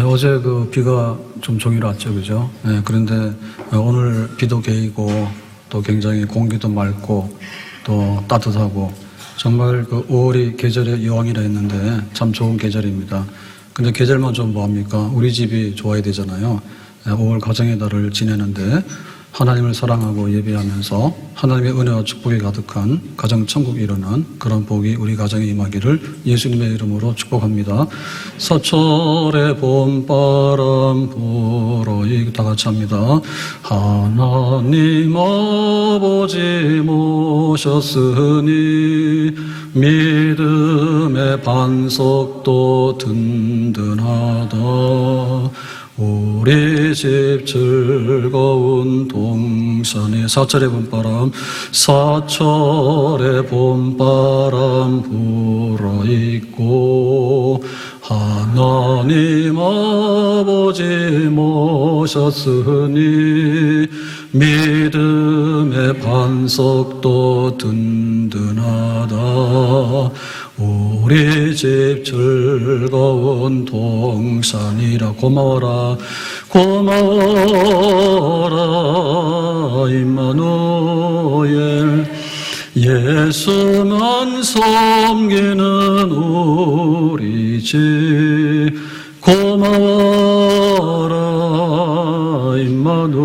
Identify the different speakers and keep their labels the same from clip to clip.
Speaker 1: 어제 그 비가 좀 종일 왔죠, 그죠? 네, 그런데 오늘 비도 개이고 또 굉장히 공기도 맑고 또 따뜻하고 정말 그 5월이 계절의 여왕이라 했는데 참 좋은 계절입니다. 근데 계절만 좀 뭐합니까? 우리 집이 좋아야 되잖아요. 5월 가정의 달을 지내는데 하나님을 사랑하고 예배하면서 하나님의 은혜와 축복이 가득한 가정 천국이 이루는 그런 복이 우리 가정에 임하기를 예수님의 이름으로 축복합니다. 사철의 봄바람 불어 다 같이 합니다. 하나님 아버지 모셨으니 믿음의 반석도 든든하다. 우리 집 즐거운 동산에 사철의 봄바람 불어있고 하나님 아버지 모셨으니 믿음의 반석도 든든하다. 우리 집 즐거운 동산이라. 고마워라 임마누엘. 예수만 섬기는 우리 집 고마워라 임마누엘.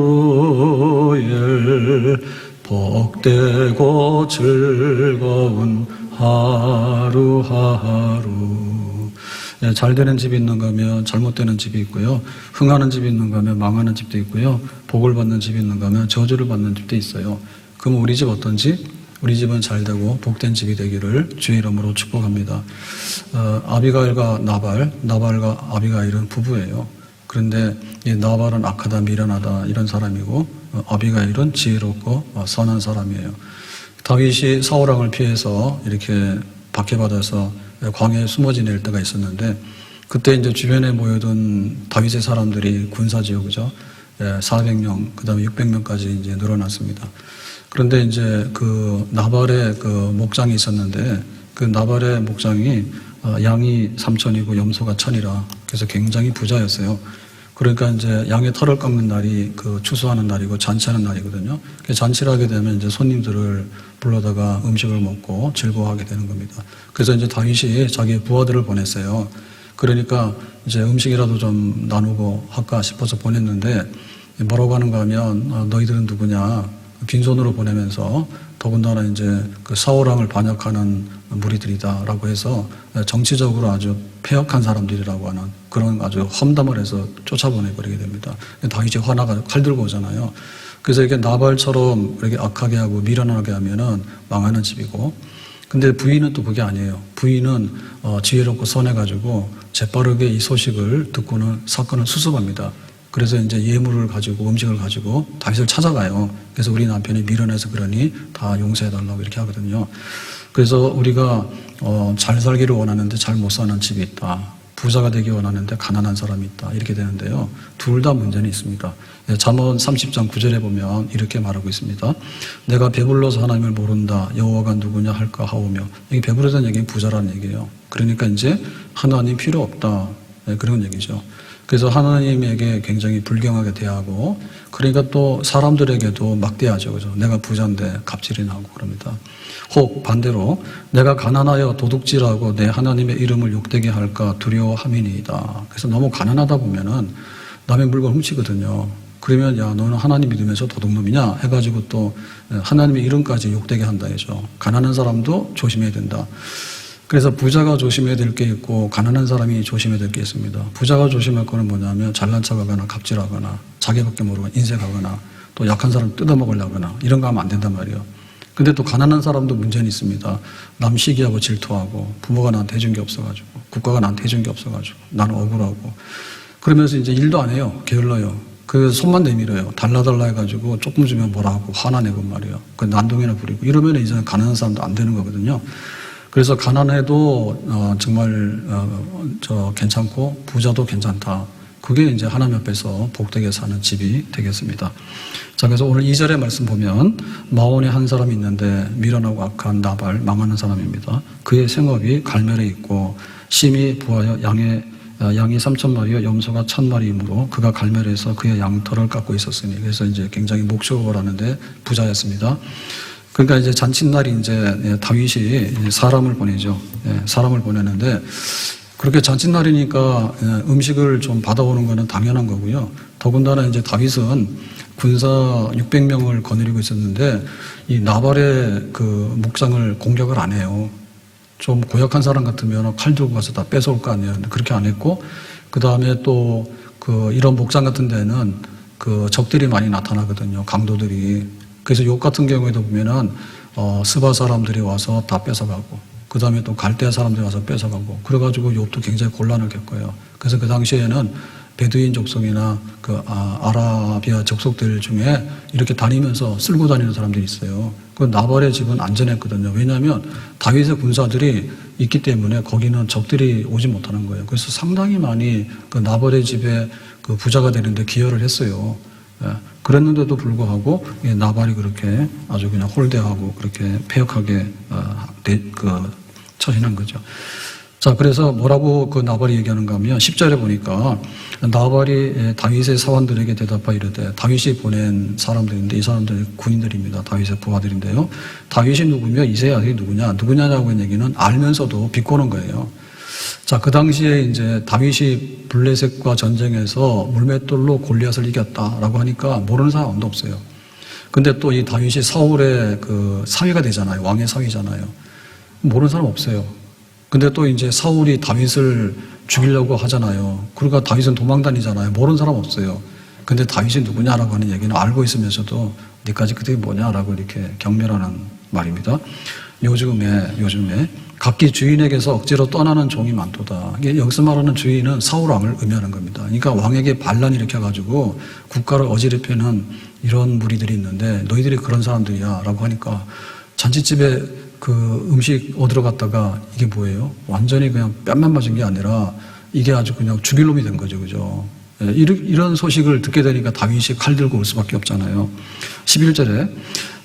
Speaker 1: 복되고 즐거운 하루하루. 잘 되는 집이 있는가 하면 잘못되는 집이 있고요. 흥하는 집이 있는가 하면 망하는 집도 있고요. 복을 받는 집이 있는가 하면 저주를 받는 집도 있어요. 그럼 우리 집 어떤 집? 우리 집은 잘 되고 복된 집이 되기를 주의 이름으로 축복합니다. 아비가일과 나발과 아비가일은 부부예요. 그런데 이 나발은 악하다 미련하다 이런 사람이고 아비가일은 지혜롭고 선한 사람이에요. 다윗이 사울왕을 피해서 이렇게 박해받아서 광야에 숨어 지낼 때가 있었는데 그때 이제 주변에 모여든 다윗의 사람들이 군사지요, 그죠? 400명, 그 다음에 600명까지 이제 늘어났습니다. 그런데 이제 그 나발의 그 목장이 있었는데 그 나발의 목장이 양이 3,000이고 염소가 1,000이라 그래서 굉장히 부자였어요. 그러니까 이제 양의 털을 깎는 날이 그 추수하는 날이고 잔치하는 날이거든요. 잔치를 하게 되면 이제 손님들을 불러다가 음식을 먹고 즐거워하게 되는 겁니다. 그래서 이제 다윗이 자기 부하들을 보냈어요. 그러니까 이제 음식이라도 좀 나누고 할까 싶어서 보냈는데 뭐라고 하는가 하면 너희들은 누구냐? 빈손으로 보내면서 더군다나 이제 그 사울왕을 반역하는 무리들이다라고 해서 정치적으로 아주 폐역한 사람들이라고 하는 그런 아주 험담을 해서 쫓아보내버리게 됩니다. 다윗이 화나가 칼 들고 오잖아요. 그래서 이렇게 나발처럼 이렇게 악하게 하고 미련하게 하면은 망하는 집이고, 근데 부인은 또 그게 아니에요. 부인은 지혜롭고 선해가지고 재빠르게 이 소식을 듣고는 사건을 수습합니다. 그래서 이제 예물을 가지고 음식을 가지고 다윗을 찾아가요. 그래서 우리 남편이 미련해서 그러니 다 용서해달라고 이렇게 하거든요. 그래서 우리가 잘 살기를 원하는데 잘 못 사는 집이 있다. 부자가 되기 원하는데 가난한 사람이 있다. 이렇게 되는데요. 둘 다 문제는 있습니다. 잠언 30장 9절에 보면 이렇게 말하고 있습니다. 내가 배불러서 하나님을 모른다. 여호와가 누구냐 할까 하오며. 여기 배부르다는 얘기는 부자라는 얘기예요. 그러니까 이제 하나님 필요 없다. 그런 얘기죠. 그래서 하나님에게 굉장히 불경하게 대하고, 그러니까 또 사람들에게도 막대하죠. 그죠? 내가 부자인데 갑질이 나오고 그럽니다. 혹 반대로 내가 가난하여 도둑질하고 내 하나님의 이름을 욕되게 할까 두려워함이니이다. 그래서 너무 가난하다 보면은 남의 물건 훔치거든요. 그러면 야 너는 하나님 믿으면서 도둑놈이냐 해가지고 또 하나님의 이름까지 욕되게 한다 해죠. 가난한 사람도 조심해야 된다. 그래서 부자가 조심해야 될 게 있고 가난한 사람이 조심해야 될 게 있습니다. 부자가 조심할 거는 뭐냐면 잘난 척하거나 갑질하거나 자기밖에 모르고 인색하거나 또 약한 사람 뜯어먹으려거나 이런 거 하면 안 된단 말이에요. 근데 또 가난한 사람도 문제는 있습니다. 남 시기하고 질투하고 부모가 나한테 해준 게 없어가지고 국가가 나한테 해준 게 없어가지고 나는 억울하고 그러면서 이제 일도 안 해요. 게을러요. 그 손만 내밀어요. 달라달라 해가지고 조금 주면 뭐라 하고 화나내고 말이에요. 그 난동이나 부리고 이러면 이제 가난한 사람도 안 되는 거거든요. 그래서 가난해도 정말 괜찮고 부자도 괜찮다. 그게 이제 하나님 앞에서 복되게 사는 집이 되겠습니다. 자, 그래서 오늘 2절의 말씀 보면 마온에 한 사람이 있는데 미련하고 악한 나발 망하는 사람입니다. 그의 생업이 갈멜에 있고 심히 부하여 양의 양이 3,000마리요 염소가 1,000마리이므로 그가 갈멜에서 그의 양털을 깎고 있었으니, 그래서 이제 굉장히 목축을 하는데 부자였습니다. 그러니까 이제 잔칫날이 이제 다윗이 사람을 보내죠. 사람을 보내는데, 그렇게 잔칫날이니까 음식을 좀 받아오는 것은 당연한 거고요. 더군다나 이제 다윗은 군사 600명을 거느리고 있었는데 이 나발의 그 목장을 공격을 안 해요. 좀 고약한 사람 같으면 칼 들고 가서 다 뺏어올 거 아니에요. 그렇게 안 했고, 그 다음에 또 그 이런 목장 같은 데는 그 적들이 많이 나타나거든요. 강도들이. 그래서 욕 같은 경우에도 보면은 스바 사람들이 와서 다 뺏어가고, 그 다음에 또 갈대아 사람들이 와서 뺏어가고, 그래가지고 욥도 굉장히 곤란을 겪어요. 그래서 그 당시에는 베두인 족속이나 그 아라비아 족속들 중에 이렇게 다니면서 쓸고 다니는 사람들이 있어요. 그 나발의 집은 안전했거든요. 왜냐하면 다윗의 군사들이 있기 때문에 거기는 적들이 오지 못하는 거예요. 그래서 상당히 많이 그 나발의 집에 그 부자가 되는데 기여를 했어요. 그랬는데도 불구하고 나발이 그렇게 아주 그냥 홀대하고 그렇게 패역하게 처신한 거죠. 자, 그래서 뭐라고 그 나발이 얘기하는가 하면 10절에 보니까 나발이 다윗의 사원들에게 대답하여 이르되, 다윗이 보낸 사람들인데 이 사람들은 군인들입니다. 다윗의 부하들인데요. 다윗이 누구며 이새의 아들이 누구냐라고 하는 얘기는 알면서도 비꼬는 거예요. 자, 그 당시에 이제 다윗이 블레셋과 전쟁에서 물맷돌로 골리앗을 이겼다라고 하니까 모르는 사람 아무도 없어요. 근데 또 이 다윗이 사울의 그 사위가 되잖아요. 왕의 사위잖아요. 모르는 사람 없어요. 근데 또 이제 사울이 다윗을 죽이려고 하잖아요. 그러니까 다윗은 도망 다니잖아요. 모르는 사람 없어요. 근데 다윗이 누구냐라고 하는 얘기는 알고 있으면서도 니까지 그들이 뭐냐라고 이렇게 경멸하는 말입니다. 요즘에 각기 주인에게서 억지로 떠나는 종이 많도다. 이게 여기서 말하는 주인은 사울 왕을 의미하는 겁니다. 그러니까 왕에게 반란 일으켜가지고 국가를 어지럽히는 이런 무리들이 있는데 너희들이 그런 사람들이야 라고 하니까 잔치집에 그 음식 얻으러 갔다가 이게 뭐예요? 완전히 그냥 뺨만 맞은 게 아니라 이게 아주 그냥 죽일 놈이 된 거죠. 그죠? 이런 소식을 듣게 되니까 다윗이 칼 들고 올 수밖에 없잖아요. 11절에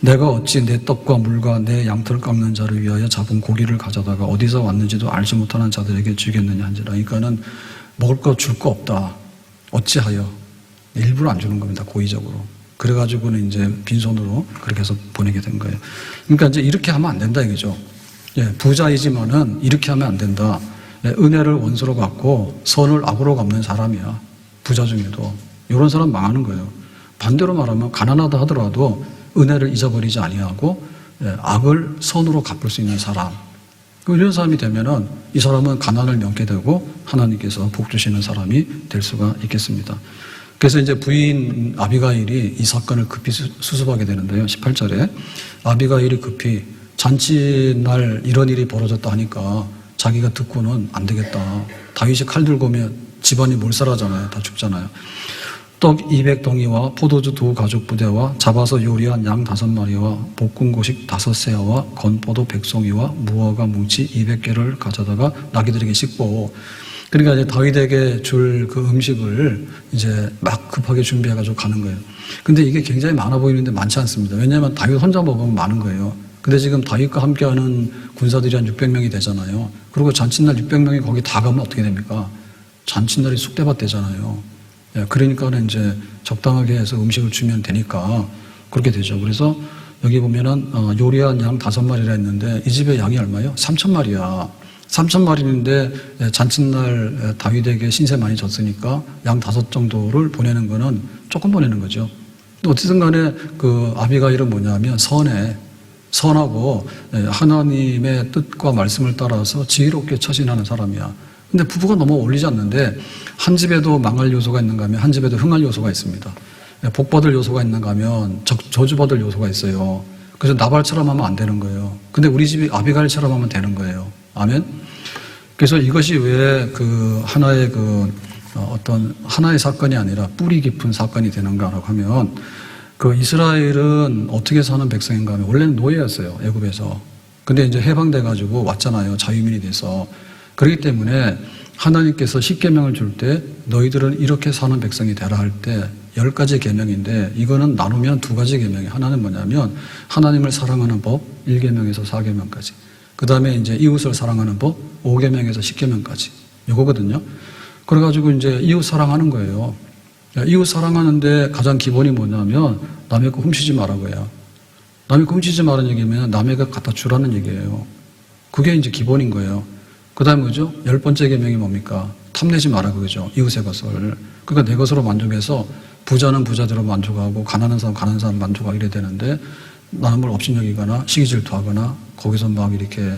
Speaker 1: 내가 어찌 내 떡과 물과 내 양털 깎는 자를 위하여 잡은 고기를 가져다가 어디서 왔는지도 알지 못하는 자들에게 주겠느냐 한지라. 그러니까는 먹을 거 줄 거 없다. 어찌하여? 일부러 안 주는 겁니다. 고의적으로. 그래가지고는 이제 빈손으로 그렇게 해서 보내게 된 거예요. 그러니까 이제 이렇게 하면 안 된다 이거죠. 부자이지만은 이렇게 하면 안 된다. 은혜를 원수로 갚고 선을 악으로 갚는 사람이야. 부자 중에도. 이런 사람 망하는 거예요. 반대로 말하면 가난하다 하더라도 은혜를 잊어버리지 아니하고 악을 선으로 갚을 수 있는 사람. 이런 사람이 되면은 이 사람은 가난을 면게 되고 하나님께서 복 주시는 사람이 될 수가 있겠습니다. 그래서 이제 부인 아비가일이 이 사건을 급히 수습하게 되는데요. 18절에 아비가일이 급히 잔치날 이런 일이 벌어졌다 하니까 자기가 듣고는 안 되겠다. 다윗이 칼 들고 오면 집안이 몰살하잖아요. 다 죽잖아요. 떡 200덩이와 포도주 2가죽부대와 잡아서 요리한 양 5마리와 볶은 고식 5세와 건포도 100송이와 무화과 뭉치 200개를 가져다가 나귀들에게 씹고, 그러니까 이제 다윗에게 줄 그 음식을 이제 막 급하게 준비해가지고 가는 거예요. 근데 이게 굉장히 많아 보이는데 많지 않습니다. 왜냐하면 다윗 혼자 먹으면 많은 거예요. 근데 지금 다윗과 함께하는 군사들이 한 600명이 되잖아요. 그리고 잔칫날 600명이 거기 다 가면 어떻게 됩니까? 잔칫날이 쑥대밭 되잖아요. 그러니까는 이제 적당하게 해서 음식을 주면 되니까 그렇게 되죠. 그래서 여기 보면은 요리한 양 5마리라 했는데 이 집에 양이 얼마예요? 3,000마리야. 3,000마리인데 잔칫날 다윗에게 신세 많이 졌으니까 양 5 정도를 보내는 거는 조금 보내는 거죠. 어쨌든 간에 그 아비가일은 뭐냐면 선하고 하나님의 뜻과 말씀을 따라서 지혜롭게 처신하는 사람이야. 근데 부부가 너무 어울리지 않는데 한 집에도 망할 요소가 있는가 하면 한 집에도 흥할 요소가 있습니다. 복받을 요소가 있는가 하면 저주받을 요소가 있어요. 그래서 나발처럼 하면 안 되는 거예요. 근데 우리 집이 아비가일처럼 하면 되는 거예요. 아멘. 그래서 이것이 왜 그 하나의 어떤 하나의 사건이 아니라 뿌리 깊은 사건이 되는가라고 하면 그 이스라엘은 어떻게 사는 백성인가 하면 원래는 노예였어요. 애굽에서. 근데 이제 해방돼 가지고 왔잖아요. 자유민이 돼서. 그렇기 때문에 하나님께서 10계명을 줄 때 너희들은 이렇게 사는 백성이 되라 할 때 10가지 계명인데 이거는 나누면 2가지 계명이에요. 하나는 뭐냐면 하나님을 사랑하는 법 1계명에서 4계명까지. 그 다음에 이제 이웃을 사랑하는 법 5계명에서 10계명까지. 이거거든요. 그래가지고 이제 이웃 사랑하는 거예요. 이웃 사랑하는데 가장 기본이 뭐냐면 남의 거 훔치지 말라고요. 남의 거 훔치지 말라는 얘기면 남의 거 갖다 주라는 얘기예요. 그게 이제 기본인 거예요. 그 다음에 뭐죠? 10번째 계명이 뭡니까? 탐내지 마라 그거죠. 이웃의 것을. 그러니까 내 것으로 만족해서 부자는 부자대로 만족하고 가난한 사람 만족하고 이래야 되는데 남을 업신여기거나 시기질투하거나 거기서 막 이렇게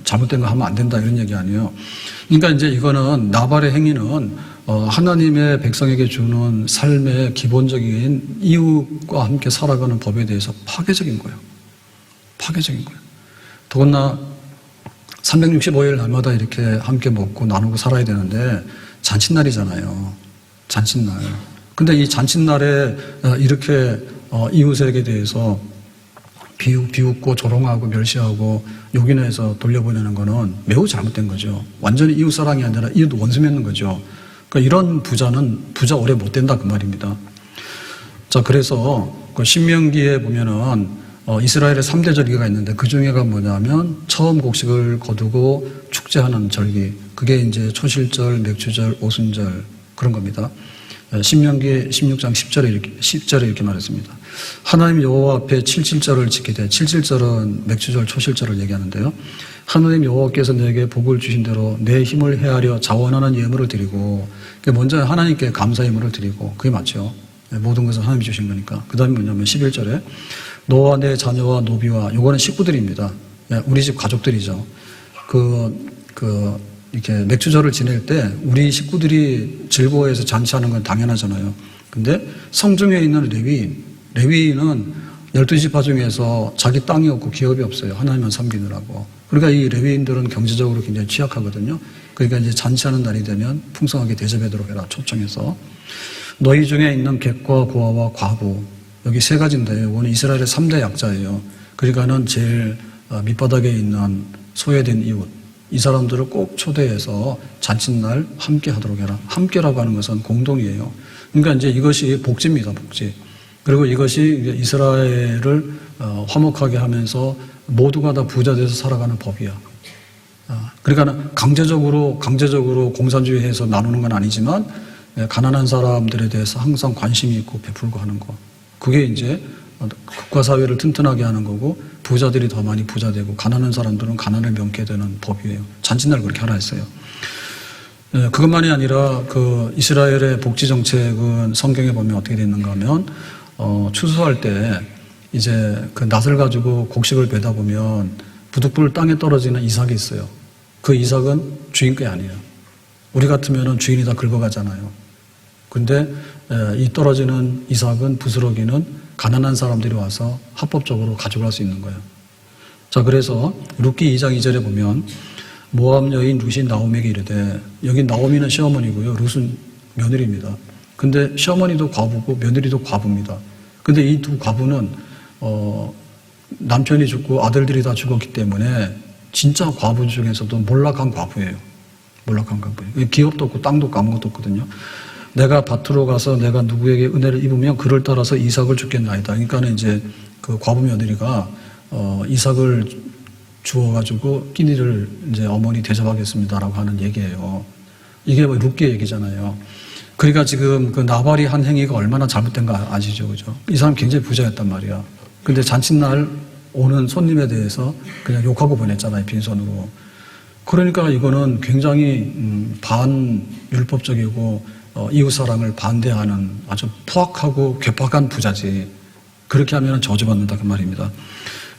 Speaker 1: 잘못된 거 하면 안 된다 이런 얘기 아니에요. 그러니까 이제 이거는 나발의 행위는 하나님의 백성에게 주는 삶의 기본적인 이웃과 함께 살아가는 법에 대해서 파괴적인 거예요. 파괴적인 거예요. 더군다나 365일 날마다 이렇게 함께 먹고 나누고 살아야 되는데 잔칫날이잖아요. 잔칫날. 근데 이 잔칫날에 이렇게 이웃에게 대해서 비웃고 조롱하고 멸시하고 요긴해서 돌려보내는 거는 매우 잘못된 거죠. 완전히 이웃 사랑이 아니라 이웃 원수 맺는 거죠. 그러니까 이런 부자는 부자 오래 못 된다 그 말입니다. 자, 그래서 그 신명기에 보면은 이스라엘의 3대 절기가 있는데 그 중에가 뭐냐면 처음 곡식을 거두고 축제하는 절기. 그게 이제 초실절, 맥주절, 오순절 그런 겁니다. 신명기 16장 10절에 이렇게 말했습니다. 하나님 여호와 앞에 77절을 지키되 77절은 맥주절, 초실절을 얘기하는데요. 하나님 여호와께서 내게 복을 주신 대로 내 힘을 헤아려 자원하는 예물을 드리고 먼저 하나님께 감사 예물을 드리고 그게 맞죠. 모든 것은 하나님이 주신 거니까. 그 다음에 뭐냐면 11절에 너와 내 자녀와 노비와 요거는 식구들입니다. 우리 집 가족들이죠. 이렇게 맥주절을 지낼 때 우리 식구들이 즐거워해서 잔치하는 건 당연하잖아요. 근데 성중에 있는 레위인은 12지파 중에서 자기 땅이 없고 기업이 없어요. 하나님만 섬기느라고. 그러니까 이 레위인들은 경제적으로 굉장히 취약하거든요. 그러니까 이제 잔치하는 날이 되면 풍성하게 대접하도록 해라. 초청해서. 너희 중에 있는 객과 고아와 과부. 여기 세 가지인데요. 이거는 이스라엘의 3대 약자예요. 그러니까는 제일 밑바닥에 있는 소외된 이웃. 이 사람들을 꼭 초대해서 잔칫날 함께 하도록 해라. 함께라고 하는 것은 공동이에요. 그러니까 이제 이것이 복지입니다, 복지. 그리고 이것이 이스라엘을 화목하게 하면서 모두가 다 부자 돼서 살아가는 법이야. 그러니까 강제적으로 공산주의해서 나누는 건 아니지만 가난한 사람들에 대해서 항상 관심이 있고 베풀고 하는 거. 그게 이제 국가 사회를 튼튼하게 하는 거고 부자들이 더 많이 부자되고 가난한 사람들은 가난을 면케 되는 법이에요. 잔칫날 그렇게 하라 했어요. 그것만이 아니라 그 이스라엘의 복지 정책은 성경에 보면 어떻게 되어 있는가 하면 추수할 때 이제 그 낫을 가지고 곡식을 베다 보면 부득불 땅에 떨어지는 이삭이 있어요. 그 이삭은 주인 게 아니에요. 우리 같으면은 주인이 다 긁어가잖아요. 근데 이 떨어지는 이삭은 부스러기는 가난한 사람들이 와서 합법적으로 가져갈 수 있는 거예요. 자, 그래서 룻기 2장 2절에 보면 모압 여인 룻이 나오미에게 이르되, 여기 나오미는 시어머니고요. 룻은 며느리입니다. 근데 시어머니도 과부고 며느리도 과부입니다. 근데 이 두 과부는 남편이 죽고 아들들이 다 죽었기 때문에 진짜 과부 중에서도 몰락한 과부예요. 몰락한 과부예요. 기업도 없고 땅도 없고 아무것도 없거든요. 내가 밭으로 가서 내가 누구에게 은혜를 입으면 그를 따라서 이삭을 주겠나이다. 그러니까는 이제 그 과부 며느리가 이삭을 주어가지고 끼니를 이제 어머니 대접하겠습니다라고 하는 얘기예요. 이게 뭐 룻기의 얘기잖아요. 그러니까 지금 그 나발이 한 행위가 얼마나 잘못된가 아시죠, 그죠? 이 사람 굉장히 부자였단 말이야. 근데 잔칫날 오는 손님에 대해서 그냥 욕하고 보냈잖아요, 빈손으로. 그러니까 이거는 굉장히 반율법적이고 이웃사랑을 반대하는 아주 포악하고 괴팍한 부자지. 그렇게 하면 저주받는다 그 말입니다.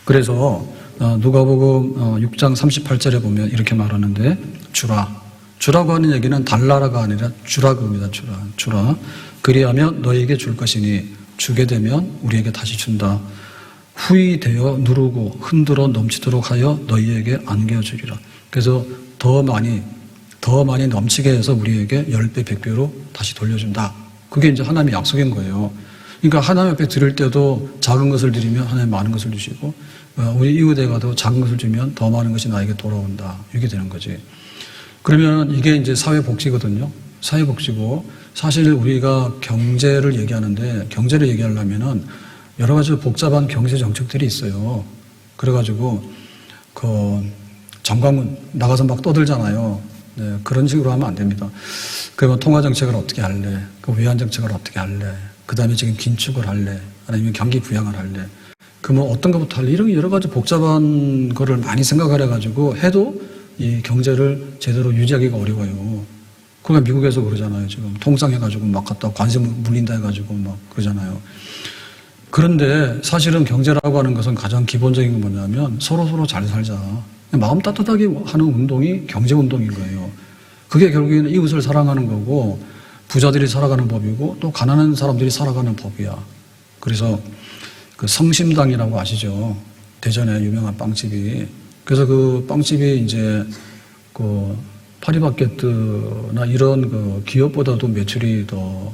Speaker 1: 그래서 누가복음 6장 38절에 보면 이렇게 말하는데 주라고 하는 얘기는 달라라가 아니라 주라고입니다. 주라. 그리하면 너희에게 줄 것이니 주게 되면 우리에게 다시 준다. 후히 되어 누르고 흔들어 넘치도록 하여 너희에게 안겨 주리라. 그래서 더 많이 넘치게 해서 우리에게 10배, 100배로 다시 돌려준다. 그게 이제 하나님의 약속인 거예요. 그러니까 하나님 앞에 드릴 때도 작은 것을 드리면 하나님 많은 것을 주시고, 우리 이웃에 가도 작은 것을 주면 더 많은 것이 나에게 돌아온다. 이렇게 되는 거지. 그러면 이게 이제 사회복지거든요. 사회복지고, 사실 우리가 경제를 얘기하는데, 경제를 얘기하려면은 여러 가지 복잡한 경제 정책들이 있어요. 그래가지고, 정광훈 나가서 막 떠들잖아요. 네, 그런 식으로 하면 안 됩니다. 그러면 통화정책을 어떻게 할래? 그 외환정책을 어떻게 할래? 그 다음에 지금 긴축을 할래? 아니면 경기 부양을 할래? 그러면 어떤 것부터 할래? 이런 여러 가지 복잡한 거를 많이 생각을 해가지고 해도 이 경제를 제대로 유지하기가 어려워요. 그러니까 미국에서 그러잖아요. 지금 통상해가지고 막 갖다 관세 물린다 해가지고 막 그러잖아요. 그런데 사실은 경제라고 하는 것은 가장 기본적인 건 뭐냐면 서로 잘 살자. 마음 따뜻하게 하는 운동이 경제운동인 거예요. 그게 결국에는 이웃을 사랑하는 거고 부자들이 살아가는 법이고 또 가난한 사람들이 살아가는 법이야. 그래서 그 성심당이라고 아시죠? 대전에 유명한 빵집이. 그래서 그 빵집이 이제 그 파리바게뜨나 이런 그 기업보다도 매출이 더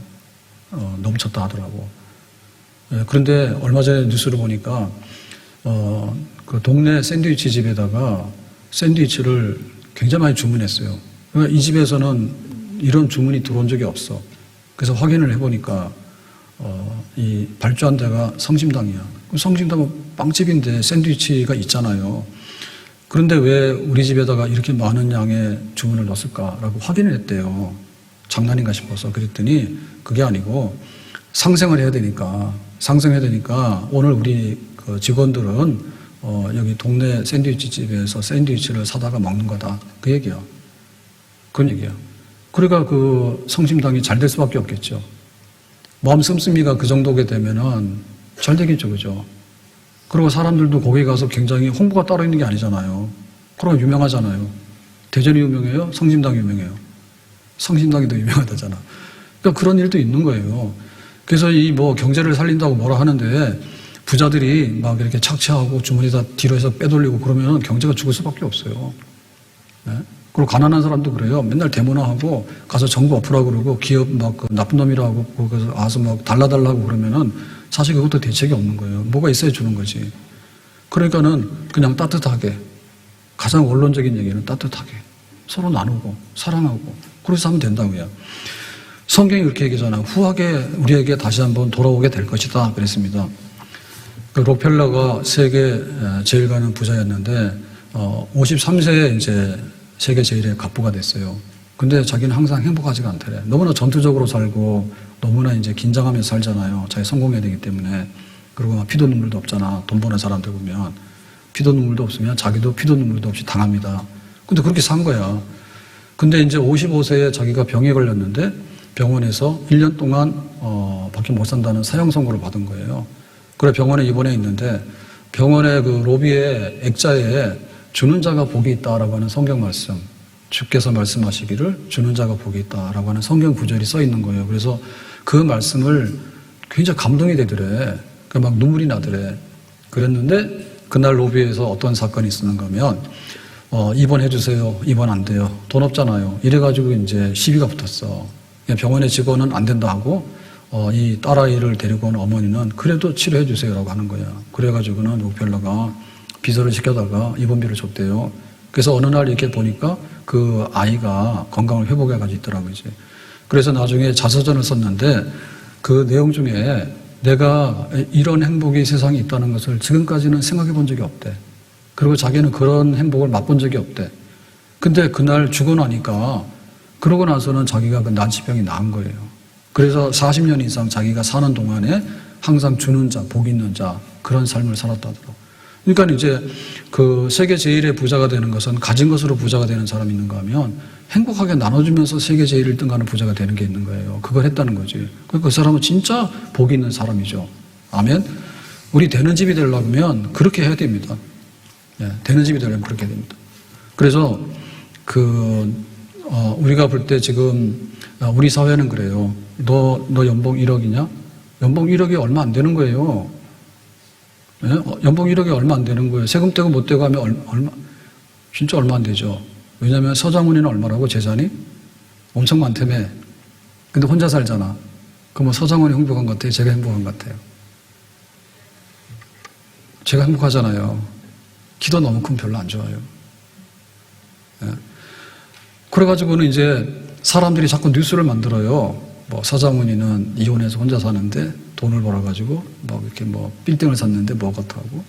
Speaker 1: 넘쳤다 하더라고. 그런데 얼마 전에 뉴스를 보니까 그 동네 샌드위치 집에다가 샌드위치를 굉장히 많이 주문했어요. 그러니까 이 집에서는 이런 주문이 들어온 적이 없어. 그래서 확인을 해보니까 이 발주한 데가 성심당이야. 성심당은 빵집인데 샌드위치가 있잖아요. 그런데 왜 우리 집에다가 이렇게 많은 양의 주문을 넣었을까라고 확인을 했대요. 장난인가 싶어서. 그랬더니 그게 아니고 상생을 해야 되니까 오늘 우리 그 직원들은 여기 동네 샌드위치 집에서 샌드위치를 사다가 먹는 거다. 그 얘기야. 그런 얘기야. 그러니까 그 성심당이 잘 될 수밖에 없겠죠. 마음 씀씀이가 그 정도게 되면은 잘 되겠죠. 그죠? 그리고 사람들도 거기 가서 굉장히 홍보가 따로 있는 게 아니잖아요. 그러고 유명하잖아요. 대전이 유명해요? 성심당이 유명해요? 성심당이 더 유명하다잖아. 그러니까 그런 일도 있는 거예요. 그래서 이 뭐 경제를 살린다고 뭐라 하는데 부자들이 막 이렇게 착취하고 주머니다 뒤로 해서 빼돌리고 그러면 경제가 죽을 수밖에 없어요. 네? 그리고 가난한 사람도 그래요. 맨날 데모나하고 가서 정부 엎으라고 그러고 기업 막 나쁜 놈이라고 거기서 와서 막 달라달라고 그러면은 사실 그것도 대책이 없는 거예요. 뭐가 있어야 주는 거지. 그러니까는 그냥 따뜻하게 가장 원론적인 얘기는 따뜻하게 서로 나누고 사랑하고 그래서 하면 된다고요. 성경이 그렇게 얘기하잖아요. 후하게 우리에게 다시 한번 돌아오게 될 것이다 그랬습니다. 그 록펠러가 세계 제일 가는 부자였는데 53세에 이제 세계 제일의 갑부가 됐어요. 근데 자기는 항상 행복하지가 않더래. 너무나 전투적으로 살고 너무나 이제 긴장하면서 살잖아요. 자기 성공해야 되기 때문에. 그리고 막 피도 눈물도 없잖아. 돈 버는 사람들 보면 피도 눈물도 없으면 자기도 피도 눈물도 없이 당합니다. 근데 그렇게 산 거야. 근데 이제 55세에 자기가 병에 걸렸는데 병원에서 1년 동안 밖에 못 산다는 사형 선고를 받은 거예요. 그래 병원에 입원해 있는데 병원의 그 로비에 액자에 주는 자가 복이 있다라고 하는 성경 말씀, 주께서 말씀하시기를 주는 자가 복이 있다라고 하는 성경 구절이 써 있는 거예요. 그래서 그 말씀을 굉장히 감동이 되더래. 막 눈물이 나더래. 그랬는데 그날 로비에서 어떤 사건이 있었는가 하면 입원해 주세요. 입원 안 돼요. 돈 없잖아요. 이래가지고 이제 시비가 붙었어. 병원의 직원은 안 된다 하고 이 딸아이를 데리고 온 어머니는 그래도 치료해 주세요라고 하는 거야. 그래가지고는 록펠러가 비서를 시켜다가 입원비를 줬대요. 그래서 어느 날 이렇게 보니까 그 아이가 건강을 회복해가지고 있더라고요. 이제. 그래서 나중에 자서전을 썼는데 그 내용 중에 내가 이런 행복이 세상에 있다는 것을 지금까지는 생각해 본 적이 없대. 그리고 자기는 그런 행복을 맛본 적이 없대. 근데 그날 죽고 나니까 그러고 나서는 자기가 그 난치병이 나은 거예요. 그래서 40년 이상 자기가 사는 동안에 항상 주는 자, 복 있는 자 그런 삶을 살았다더라고요. 그러니까 이제 그 세계 제일의 부자가 되는 것은 가진 것으로 부자가 되는 사람이 있는가 하면 행복하게 나눠주면서 세계 제일 1등 가는 부자가 되는 게 있는 거예요. 그걸 했다는 거지. 그 사람은 진짜 복 있는 사람이죠. 아멘. 우리 되는 집이 되려면 그렇게 해야 됩니다. 네, 되는 집이 되려면 그렇게 해야 됩니다. 그래서 우리가 볼 때 지금 우리 사회는 그래요. 너 연봉 1억이냐? 연봉 1억이 얼마 안 되는 거예요. 네? 연봉 1억이 얼마 안 되는 거예요. 세금 떼고 못 떼고 하면 진짜 얼마 안 되죠. 왜냐하면 서장훈이는 얼마라고 재산이? 엄청 많다며. 근데 혼자 살잖아. 그러면 서장훈이 행복한 것 같아요? 제가 행복한 것 같아요? 제가 행복하잖아요. 키도 너무 크면 별로 안 좋아요. 네. 그래가지고는 이제 사람들이 자꾸 뉴스를 만들어요. 뭐 서장훈이는 이혼해서 혼자 사는데 돈을 벌어가지고 뭐 이렇게 뭐 빌딩을 샀는데 뭐 어떻다고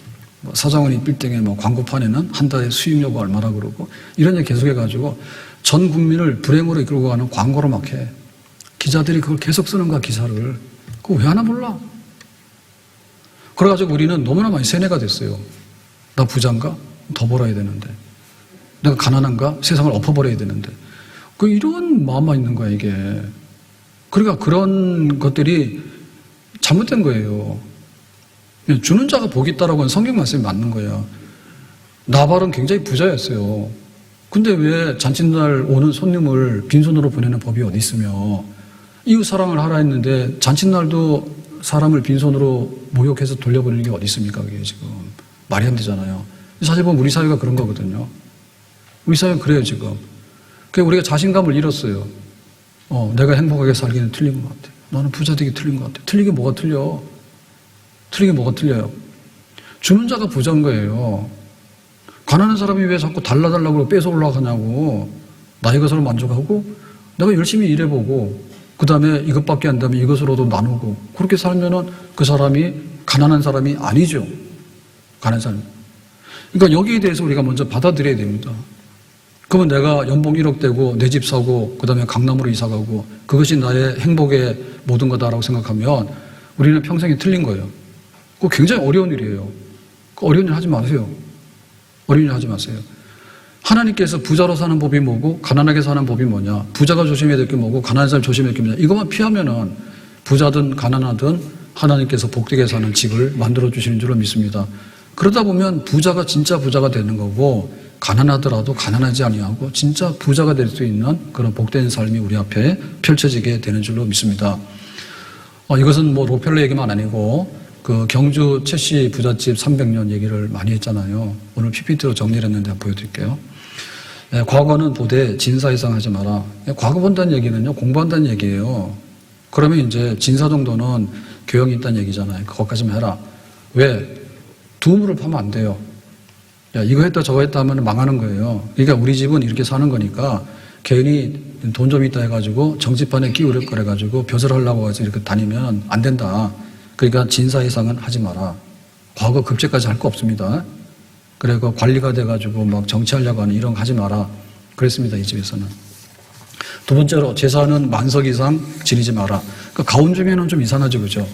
Speaker 1: 뭐 사장원이 빌딩에 뭐 광고판에는 한 달에 수익료가 얼마나 그러고 이런 얘기 계속 해가지고 전 국민을 불행으로 이끌고 가는 광고로 막 해. 기자들이 그걸 계속 쓰는 거야, 기사를. 그거 왜 하나 몰라? 그래가지고 우리는 너무나 많이 세뇌가 됐어요. 나 부자인가? 더 벌어야 되는데. 내가 가난한가? 세상을 엎어버려야 되는데. 그 이런 마음만 있는 거야, 이게. 그러니까 그런 것들이 잘못된 거예요. 주는 자가 복이 있다라고 하는 성경 말씀이 맞는 거예요. 나발은 굉장히 부자였어요. 근데 왜 잔칫날 오는 손님을 빈손으로 보내는 법이 어디 있으며 이웃 사랑을 하라 했는데 잔칫날도 사람을 빈손으로 모욕해서 돌려보내는 게 어디 있습니까? 그게 지금 말이 안 되잖아요. 사실 보면 우리 사회가 그런 거거든요. 우리 사회는 그래요 지금. 그러니까 우리가 자신감을 잃었어요. 내가 행복하게 살기는 틀린 것 같아. 나는 부자 되기 틀린 것 같아. 틀리게 뭐가 틀려? 틀리게 뭐가 틀려요? 주는 자가 부자인 거예요. 가난한 사람이 왜 자꾸 달라달라고 뺏어 올라가냐고. 나의 것으로 만족하고 내가 열심히 일해보고 그 다음에 이것밖에 안 되면 이것으로도 나누고 그렇게 살면은 그 사람이 가난한 사람이 아니죠. 가난한 사람. 그러니까 여기에 대해서 우리가 먼저 받아들여야 됩니다. 그러면 내가 연봉 1억 되고 내 집 사고 그 다음에 강남으로 이사 가고 그것이 나의 행복의 모든 거다라고 생각하면 우리는 평생이 틀린 거예요. 그거 굉장히 어려운 일이에요. 어려운 일 하지 마세요. 어려운 일 하지 마세요. 하나님께서 부자로 사는 법이 뭐고 가난하게 사는 법이 뭐냐, 부자가 조심해야 될 게 뭐고 가난한 사람 조심해야 될 게 뭐냐, 이것만 피하면은 부자든 가난하든 하나님께서 복되게 사는 집을 만들어 주시는 줄로 믿습니다. 그러다 보면 부자가 진짜 부자가 되는 거고 가난하더라도 가난하지 아니하고 진짜 부자가 될 수 있는 그런 복된 삶이 우리 앞에 펼쳐지게 되는 줄로 믿습니다. 이것은 뭐 록펠러 얘기만 아니고 그 경주 최씨 부잣집 300년 얘기를 많이 했잖아요. 오늘 PPT로 정리를 했는데 한번 보여드릴게요. 과거는 보되 진사 이상 하지 마라. 과거 본다는 얘기는요, 공부한다는 얘기예요. 그러면 이제 진사 정도는 교양이 있다는 얘기잖아요. 그것까지만 해라. 왜? 두물을 파면 안 돼요. 야, 이거 했다 저거 했다 하면 망하는 거예요. 그러니까 우리 집은 이렇게 사는 거니까 괜히 돈 좀 있다 해가지고 정치판에 끼우려 그래가지고 벼슬 하려고 해서 이렇게 다니면 안 된다. 그러니까 진사 이상은 하지 마라. 과거 급제까지 할 거 없습니다. 그리고 관리가 돼가지고 막 정치하려고 하는 이런 거 하지 마라. 그랬습니다, 이 집에서는. 두 번째로 제사는 만석 이상 지르지 마라. 그러니까 가운 중에는 좀 이상하죠, 그죠?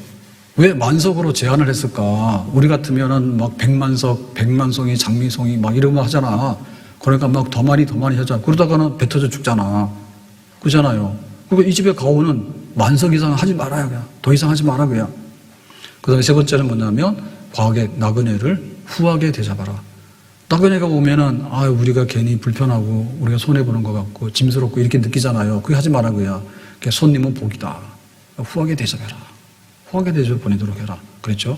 Speaker 1: 왜 만석으로 제한을 했을까? 우리 같으면은 막 100만석, 100만송이, 장미송이 막 이런 거 하잖아. 그러니까 막 더 많이 하자. 그러다가는 배 터져 죽잖아. 그렇잖아요. 그리고 이 집의 가오는 만석 이상 하지 말아야 그냥. 더 이상 하지 마라 그냥. 그 다음에 세 번째는 뭐냐면 과객, 나그네를 후하게 대접하라. 나그네가 오면은 우리가 괜히 불편하고 우리가 손해보는 것 같고 짐스럽고 이렇게 느끼잖아요. 그게 하지 마라 그야. 손님은 복이다. 후하게 대접해라. 후하게 대접 보내도록 해라. 그랬죠?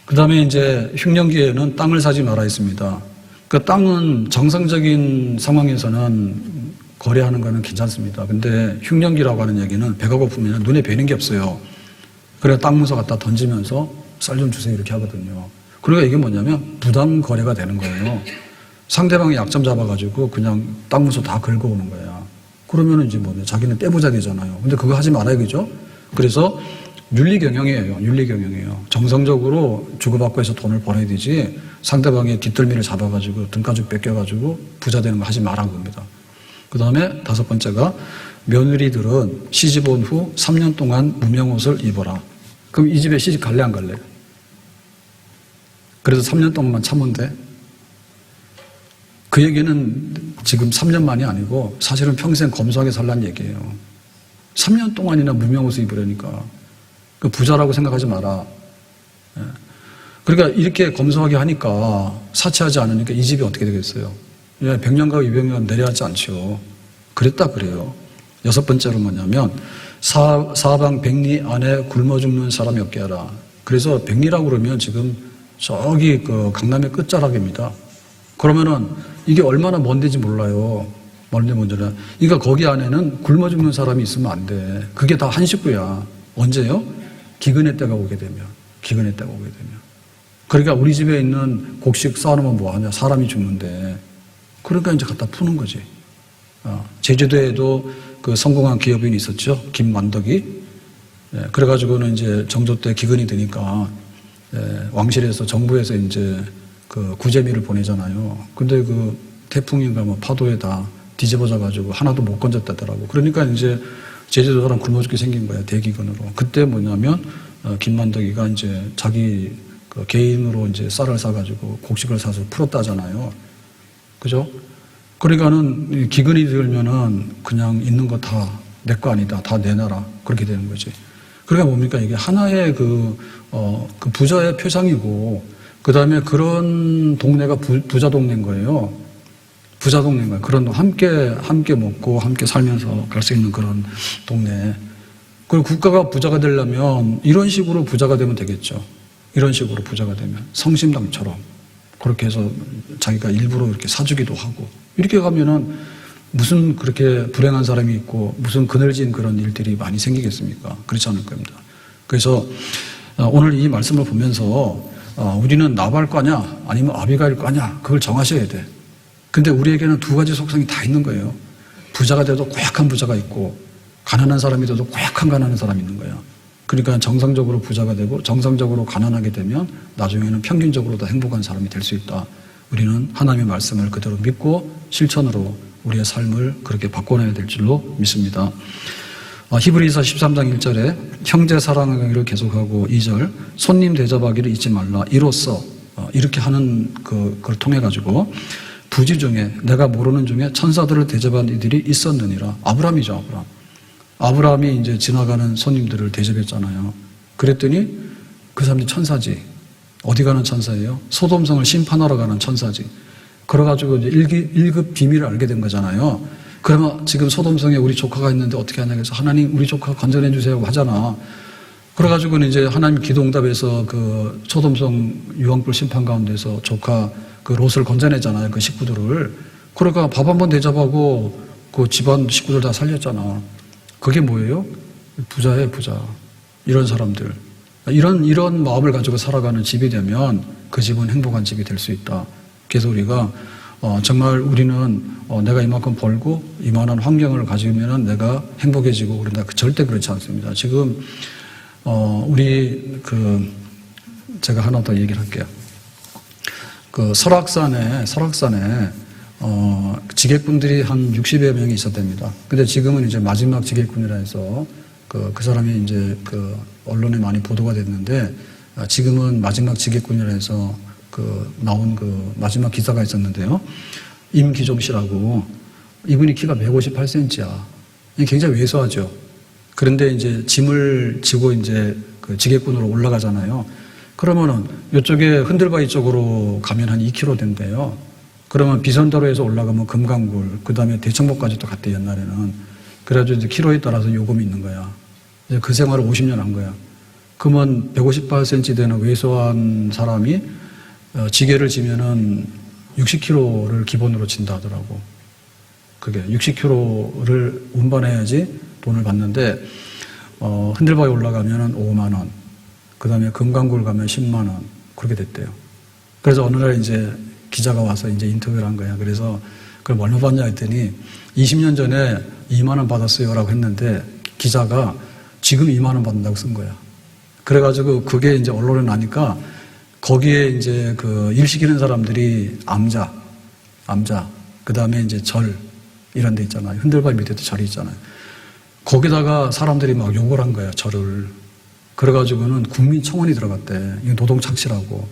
Speaker 1: 그 다음에 이제 흉년기에는 땅을 사지 마라 했습니다. 그 땅은 정상적인 상황에서는 거래하는 거는 괜찮습니다. 근데 흉년기라고 하는 얘기는 배가 고프면 눈에 뵈는 게 없어요. 그래서 땅 문서 갖다 던지면서 쌀 좀 주세요 이렇게 하거든요. 그러니까 이게 뭐냐면 부담 거래가 되는 거예요. 상대방의 약점 잡아가지고 그냥 땅 문서 다 긁어오는 거야. 그러면은 이제 자기는 떼부자 되잖아요. 근데 그거 하지 말아야 겠죠? 그래서 윤리경영이에요. 윤리경영이에요. 정상적으로 주고받고 해서 돈을 벌어야 되지 상대방의 뒷덜미를 잡아가지고 등가죽 뺏겨가지고 부자 되는 거 하지 말라는 겁니다. 그 다음에 다섯 번째가 며느리들은 시집 온 후 3년 동안 무명옷을 입어라. 그럼 이 집에 시집 갈래 안 갈래? 그래서 3년 동안만 참으면 돼? 그 얘기는 지금 3년만이 아니고 사실은 평생 검소하게 살라는 얘기예요. 3년 동안이나 무명옷을 입으려니까. 그 부자라고 생각하지 마라. 그러니까 이렇게 검소하게 하니까 사치하지 않으니까 이 집이 어떻게 되겠어요? 100년과 200년 내려하지 않죠. 그랬다 그래요. 여섯 번째로 뭐냐면 사방 백리 안에 굶어 죽는 사람이 없게 하라. 그래서 백리라고 그러면 지금 저기 그 강남의 끝자락입니다. 그러면은 이게 얼마나 먼 데인지 몰라요. 먼데 먼저는. 그러니까 거기 안에는 굶어 죽는 사람이 있으면 안 돼. 그게 다 한 식구야. 언제요? 기근의 때가 오게 되면. 기근의 때가 오게 되면. 그러니까 우리 집에 있는 곡식 쌓아놓으면 뭐하냐. 사람이 죽는데. 그러니까 이제 갖다 푸는 거지. 제주도에도 그 성공한 기업인이 있었죠. 김만덕이. 그래가지고는 이제 정조 때 기근이 되니까 왕실에서 정부에서 이제 그 구제미를 보내잖아요. 근데 그 태풍인가 뭐 파도에다 뒤집어져 가지고 하나도 못 건졌다더라고. 그러니까 이제 제주도 사람 굶어 죽게 생긴 거야, 대기근으로. 그때 뭐냐면 김만덕이가 이제 자기 그 개인으로 이제 쌀을 사가지고 곡식을 사서 풀었다잖아요. 그죠? 그러니까는 기근이 들면은 그냥 있는 거 다 내 거 아니다, 다 내놔라, 그렇게 되는 거지. 그러니까 뭡니까, 이게 하나의 그 부자의 표상이고, 그 다음에 그런 동네가 부자 동네인 거예요. 부자 동네인 거예요. 그런 함께 먹고 함께 살면서 갈 수 있는 그런 동네. 그리고 국가가 부자가 되려면 이런 식으로 부자가 되면 되겠죠. 이런 식으로 부자가 되면 성심당처럼 그렇게 해서 자기가 일부러 이렇게 사주기도 하고, 이렇게 가면은 무슨 그렇게 불행한 사람이 있고 무슨 그늘진 그런 일들이 많이 생기겠습니까? 그렇지 않을 겁니다. 그래서 오늘 이 말씀을 보면서 우리는 나발 과냐 아니면 아비가일 과냐, 그걸 정하셔야 돼. 근데 우리에게는 두 가지 속성이 다 있는 거예요. 부자가 돼도 고약한 부자가 있고, 가난한 사람이 돼도 고약한 가난한 사람이 있는 거예요. 그러니까 정상적으로 부자가 되고 정상적으로 가난하게 되면 나중에는 평균적으로 더 행복한 사람이 될 수 있다. 우리는 하나님의 말씀을 그대로 믿고 실천으로 우리의 삶을 그렇게 바꿔내야 될 줄로 믿습니다. 히브리서 13장 1절에 형제 사랑하기를 계속하고, 2절 손님 대접하기를 잊지 말라. 이로써 이렇게 하는 그걸 통해 가지고 부지 중에 내가 모르는 중에 천사들을 대접한 이들이 있었느니라. 아브라함이죠, 아브라함. 아브라함이 이제 지나가는 손님들을 대접했잖아요. 그랬더니 그 사람이 천사지. 어디 가는 천사예요? 소돔성을 심판하러 가는 천사지. 그래가지고 이제 1급 비밀을 알게 된 거잖아요. 그러면 지금 소돔성에 우리 조카가 있는데 어떻게 하냐 해서 하나님 우리 조카 건져내 주세요 하잖아. 그래가지고는 이제 하나님 기도응답에서 그 소돔성 유황불 심판 가운데서 조카 그 롯을 건져내잖아요. 그 식구들을. 그러니까 밥 한 번 대접하고 그 집안 식구들 다 살렸잖아. 그게 뭐예요? 부자예요, 부자. 이런 사람들. 이런 마음을 가지고 살아가는 집이 되면 그 집은 행복한 집이 될 수 있다. 그래서 우리가 정말 우리는 내가 이만큼 벌고 이만한 환경을 가지면은 내가 행복해지고 그런다. 절대 그렇지 않습니다. 지금 우리 제가 하나 더 얘기를 할게요. 그 설악산에 지객분들이 한 60여 명이 있었답니다. 근데 지금은 이제 마지막 지객군이라 해서 그 사람이 이제 그 언론에 많이 보도가 됐는데, 지금은 마지막 지객군이라 해서 나온 그 마지막 기사가 있었는데요. 임기종 씨라고, 이분이 키가 158cm야. 굉장히 왜소하죠. 그런데 이제 짐을 지고 이제 그 지객군으로 올라가잖아요. 그러면은 이쪽에 흔들바위 쪽으로 가면 한 2km 된대요. 그러면 비선도로에서 올라가면 금강굴, 그 다음에 대청봉까지도 갔대, 옛날에는. 그래가지고 이제 키로에 따라서 요금이 있는 거야. 이제 그 생활을 50년 한 거야. 그러면 158cm 되는 왜소한 사람이 지게를 지면은 60kg를 기본으로 진다 하더라고. 그게 60kg를 운반해야지 돈을 받는데, 흔들바위 올라가면은 5만 원, 그 다음에 금강굴 가면 10만 원, 그렇게 됐대요. 그래서 어느 날 이제 기자가 와서 이제 인터뷰를 한 거야. 그래서 그럼 얼마 받냐 했더니 20년 전에 2만 원 받았어요라고 했는데, 기자가 지금 2만 원 받는다고 쓴 거야. 그래가지고 그게 이제 언론에 나니까 거기에 이제 그 일 시키는 사람들이 암자, 그 다음에 이제 절, 이런 데 있잖아요. 흔들바위 밑에도 절이 있잖아요. 거기다가 사람들이 막 욕을 한 거야, 절을. 그래가지고는 국민청원이 들어갔대. 이거 노동착취라고.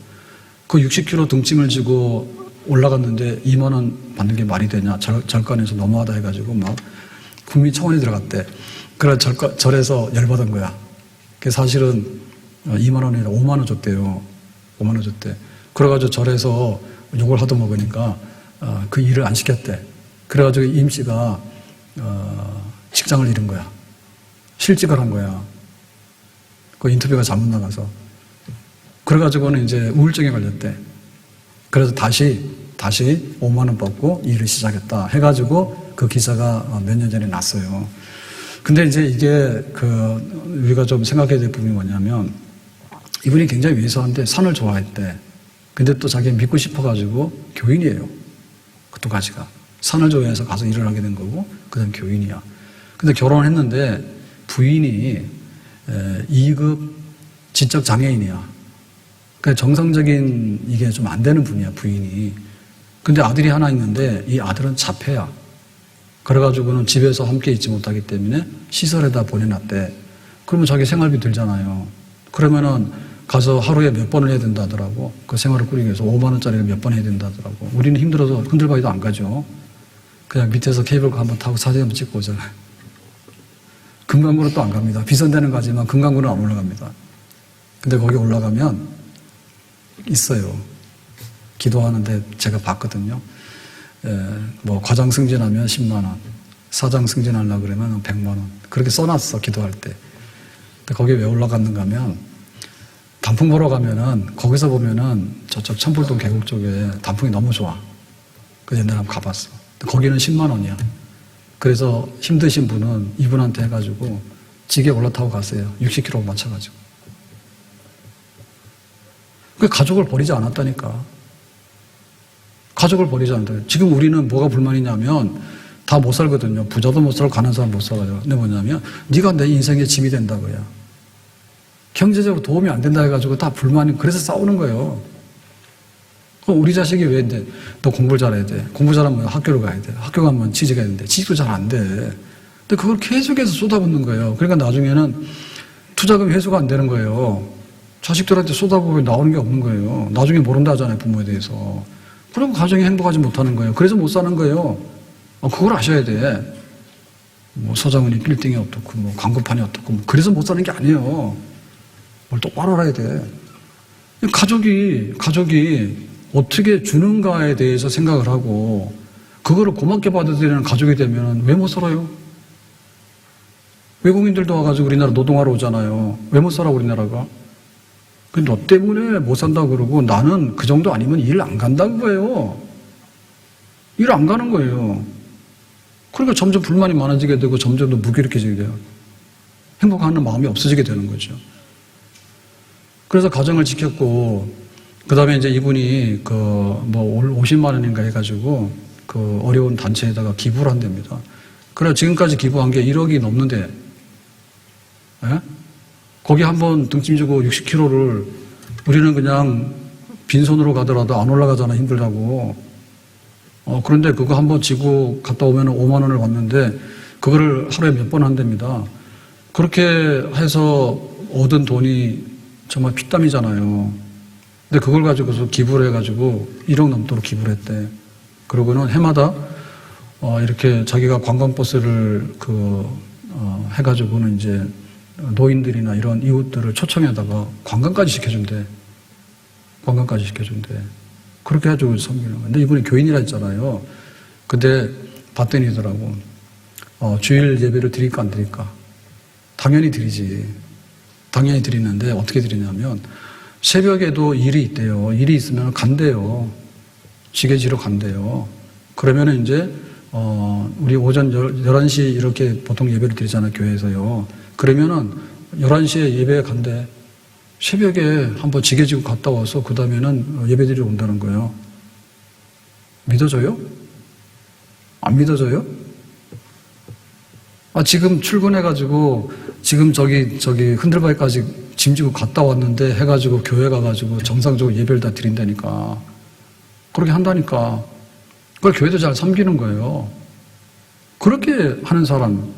Speaker 1: 그 60kg 등짐을 지고 올라갔는데 2만 원 받는 게 말이 되냐. 절간에서 너무하다 해가지고 막 국민청원이 들어갔대. 그래서 절에서 열받은 거야. 그 사실은 2만 원이 아니라 5만 원 줬대요. 5만 원 줬대. 그래가지고 절에서 욕을 하도 먹으니까 그 일을 안 시켰대. 그래가지고 임 씨가 직장을 잃은 거야. 실직을 한 거야. 그 인터뷰가 잘못 나가서. 그래가지고는 이제 우울증에 걸렸대. 그래서 다시 5만 원 받고 일을 시작했다 해가지고 그 기사가 몇 년 전에 났어요. 근데 이제 이게 우리가 좀 생각해야 될 부분이 뭐냐면, 이분이 굉장히 왜소한데 산을 좋아했대. 근데 또 자기 믿고 싶어가지고 교인이에요. 그 두 가지가. 산을 좋아해서 가서 일을 하게 된 거고, 그 다음 교인이야. 근데 결혼을 했는데 부인이 2급 지적 장애인이야. 그러니까 정상적인 이게 좀 안 되는 분이야, 부인이. 근데 아들이 하나 있는데 이 아들은 자폐야. 그래가지고는 집에서 함께 있지 못하기 때문에 시설에다 보내놨대. 그러면 자기 생활비 들잖아요. 그러면은 가서 하루에 몇 번을 해야 된다 하더라고. 그 생활을 꾸리기 위해서 5만 원짜리를 몇 번 해야 된다 하더라고. 우리는 힘들어서 흔들바위도 안 가죠. 그냥 밑에서 케이블카 한번 타고 사진 한번 찍고 오잖아요. 금강구는 또 안 갑니다. 비선대는 가지만 금강구는 안 올라갑니다. 근데 거기 올라가면 있어요. 기도하는데 제가 봤거든요. 뭐 과장 승진하면 10만 원, 사장 승진하려고 그러면 100만 원. 그렇게 써놨어, 기도할 때. 근데 거기 왜 올라갔는가 하면 단풍 보러 가면은 거기서 보면은 저쪽 천불동 계곡 쪽에 단풍이 너무 좋아. 그래서 옛날에 한번 가봤어. 근데 거기는 10만 원이야. 그래서 힘드신 분은 이분한테 해가지고 지게 올라타고 갔어요. 60km 맞춰가지고. 그 가족을 버리지 않았다니까. 가족을 버리지 않는다. 지금 우리는 뭐가 불만이냐면 다 못 살거든요. 부자도 못 살고 가난한 사람 못 살아요. 근데 뭐냐면 네가 내 인생의 짐이 된다고요. 경제적으로 도움이 안 된다 해가지고 다 불만이 그래서 싸우는 거예요. 그럼 우리 자식이 왜 돼? 너 공부를 잘해야 돼. 공부 잘하면 학교를 가야 돼. 학교 가면 취직해야 되는데 취직도 잘 안 돼. 근데 그걸 계속해서 쏟아붓는 거예요. 그러니까 나중에는 투자금이 회수가 안 되는 거예요. 자식들한테 쏟아부으면 나오는 게 없는 거예요. 나중에 모른다 하잖아요, 부모에 대해서. 그럼 가정이 행복하지 못하는 거예요. 그래서 못 사는 거예요. 그걸 아셔야 돼. 뭐 서장훈이 빌딩이 어떻고, 뭐 광고판이 어떻고, 뭐 그래서 못 사는 게 아니에요. 뭘 똑바로 알아야 돼. 가족이 어떻게 주는가에 대해서 생각을 하고, 그거를 고맙게 받아들이는 가족이 되면 왜 못 살아요? 외국인들도 와가지고 우리나라 노동하러 오잖아요. 왜 못 살아, 우리나라가? 너 때문에 못 산다고 그러고 나는 그 정도 아니면 일 안 간다는 거예요. 일 안 가는 거예요. 그러니까 점점 불만이 많아지게 되고 점점 더 무기력해지게 돼요. 행복하는 마음이 없어지게 되는 거죠. 그래서 가정을 지켰고, 그 다음에 이제 이분이 뭐 50만 원인가 해가지고 그 어려운 단체에다가 기부를 한답니다. 그래 지금까지 기부한 게 1억이 넘는데, 예? 거기 한번 등짐 지고 60km를 우리는 그냥 빈손으로 가더라도 안 올라가잖아, 힘들다고. 그런데 그거 한번 지고 갔다 오면 5만 원을 받는데 그거를 하루에 몇 번 한답니다. 그렇게 해서 얻은 돈이 정말 피땀이잖아요. 근데 그걸 가지고서 기부를 해가지고 1억 넘도록 기부를 했대. 그러고는 해마다 이렇게 자기가 관광버스를 해가지고는 이제 노인들이나 이런 이웃들을 초청해다가 관광까지 시켜준대. 관광까지 시켜준대. 그렇게 해가지고 섬기는 거예요. 근데 이분이 교인이라 했잖아요. 근데 봤더니더라고. 주일 예배를 드릴까 안 드릴까? 당연히 드리지. 당연히 드리는데 어떻게 드리냐면 새벽에도 일이 있대요. 일이 있으면 간대요. 지게지로 간대요. 그러면은 이제 우리 오전 11시 이렇게 보통 예배를 드리잖아요. 교회에서요. 그러면은 11시에 예배에 간대. 새벽에 한번 지게지고 갔다 와서 그 다음에는 예배드리러 온다는 거예요. 믿어져요? 안 믿어져요? 지금 출근해가지고 지금 저기 흔들바위까지 짐 지고 갔다 왔는데 해가지고 교회 가가지고 정상적으로 예배를 다 드린다니까. 그렇게 한다니까. 그걸 교회도 잘 섬기는 거예요. 그렇게 하는 사람.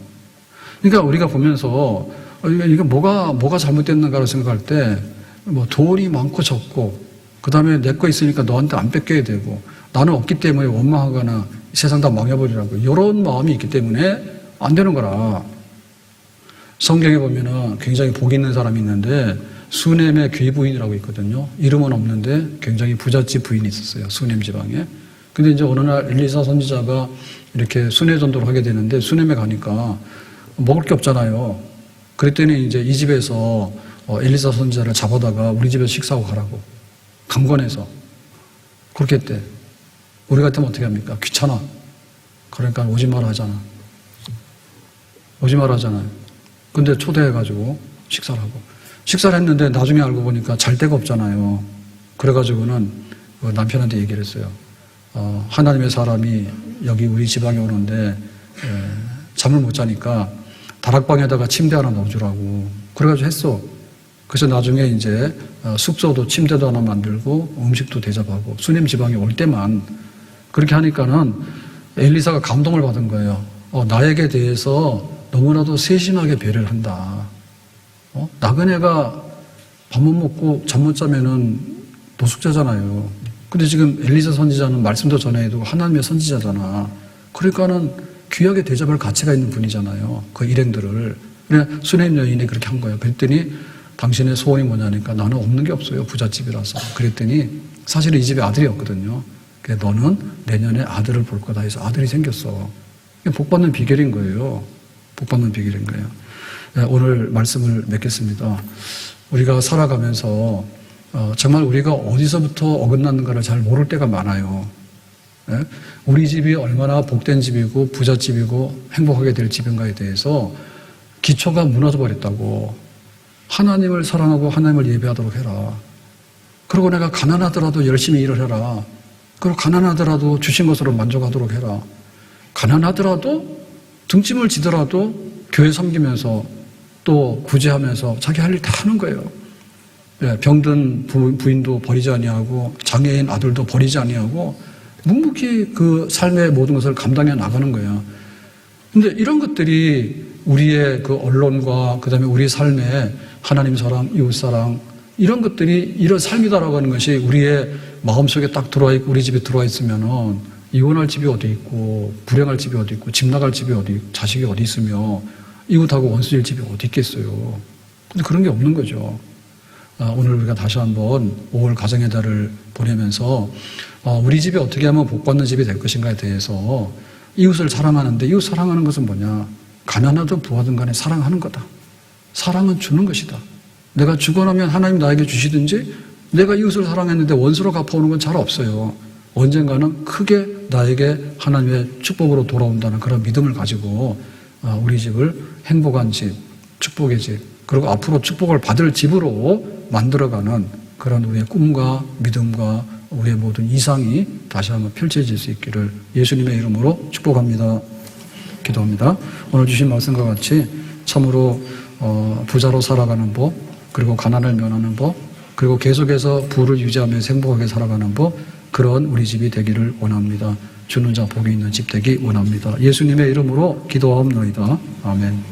Speaker 1: 그러니까 우리가 보면서 이게 뭐가 잘못됐는가를 생각할 때 뭐 돈이 많고 적고 그 다음에 내 거 있으니까 너한테 안 뺏겨야 되고 나는 없기 때문에 원망하거나 세상 다 망해버리라고 이런 마음이 있기 때문에 안 되는 거라. 성경에 보면은 굉장히 복 있는 사람이 있는데 수넴의 귀부인이라고 있거든요. 이름은 없는데 굉장히 부잣집 부인이 있었어요. 수넴 지방에. 근데 이제 어느 날 엘리사 선지자가 이렇게 순회 전도를 하게 되는데 수넴에 가니까 먹을 게 없잖아요. 그랬더니 이제 이 집에서 엘리사 선지자를 잡아다가 우리 집에서 식사하고 가라고. 강권해서. 그렇게 했대. 우리 같으면 어떻게 합니까? 귀찮아. 그러니까 오지 마라 하잖아. 오지 마라 하잖아요. 근데 초대해가지고 식사를 하고. 식사를 했는데 나중에 알고 보니까 잘 데가 없잖아요. 그래가지고는 남편한테 얘기를 했어요. 하나님의 사람이 여기 우리 지방에 오는데 잠을 못 자니까 다락방에다가 침대 하나 넣어주라고. 그래가지고 했어. 그래서 나중에 이제 숙소도 침대도 하나 만들고 음식도 대접하고 수님 지방에 올 때만 그렇게 하니까는 엘리사가 감동을 받은 거예요. 나에게 대해서 너무나도 세심하게 배려를 한다. 나그네가 밥 못 먹고 잠 못 자면은 노숙자잖아요. 근데 지금 엘리사 선지자는 말씀도 전해도 하나님의 선지자잖아. 그러니까는 귀하게 대접할 가치가 있는 분이잖아요. 그 일행들을. 그냥 수네임 여인이 그렇게 한 거예요. 그랬더니 당신의 소원이 뭐냐니까 나는 없는 게 없어요. 부잣집이라서. 그랬더니 사실은 이 집에 아들이 없거든요. 그래 너는 내년에 아들을 볼 거다 해서 아들이 생겼어. 이게 복 받는 비결인 거예요. 복 받는 비결인 거예요. 오늘 말씀을 맺겠습니다. 우리가 살아가면서 정말 우리가 어디서부터 어긋났는가를 잘 모를 때가 많아요. 우리 집이 얼마나 복된 집이고 부잣집이고 행복하게 될 집인가에 대해서 기초가 무너져 버렸다고. 하나님을 사랑하고 하나님을 예배하도록 해라. 그리고 내가 가난하더라도 열심히 일을 해라. 그리고 가난하더라도 주신 것으로 만족하도록 해라. 가난하더라도 등짐을 지더라도 교회 섬기면서 또 구제하면서 자기 할 일 다 하는 거예요. 병든 부인도 버리지 아니하고 장애인 아들도 버리지 아니하고 묵묵히 그 삶의 모든 것을 감당해 나가는 거예요. 근데 이런 것들이 우리의 그 언론과 그다음에 우리 삶의 하나님 사랑, 이웃 사랑 이런 것들이 이런 삶이다라고 하는 것이 우리의 마음속에 딱 들어와 있고 우리 집에 들어와 있으면은 이혼할 집이 어디 있고 불행할 집이 어디 있고 집 나갈 집이 어디 있고 자식이 어디 있으며 이웃하고 원수일 집이 어디 있겠어요. 근데 그런 게 없는 거죠. 오늘 우리가 다시 한번 5월 가정의 달을 보내면서 우리 집이 어떻게 하면 복받는 집이 될 것인가에 대해서 이웃을 사랑하는데 이웃 사랑하는 것은 뭐냐? 가난하든 부하든 간에 사랑하는 거다. 사랑은 주는 것이다. 내가 주고 나면 하나님 나에게 주시든지 내가 이웃을 사랑했는데 원수로 갚아오는 건 잘 없어요. 언젠가는 크게 나에게 하나님의 축복으로 돌아온다는 그런 믿음을 가지고 우리 집을 행복한 집, 축복의 집, 그리고 앞으로 축복을 받을 집으로 만들어가는 그런 우리의 꿈과 믿음과 우리의 모든 이상이 다시 한번 펼쳐질 수 있기를 예수님의 이름으로 축복합니다. 기도합니다. 오늘 주신 말씀과 같이 참으로 부자로 살아가는 법, 그리고 가난을 면하는 법, 그리고 계속해서 부를 유지하면서 행복하게 살아가는 법, 그런 우리 집이 되기를 원합니다. 주는 자 복이 있는 집 되기 원합니다. 예수님의 이름으로 기도하옵나이다. 아멘.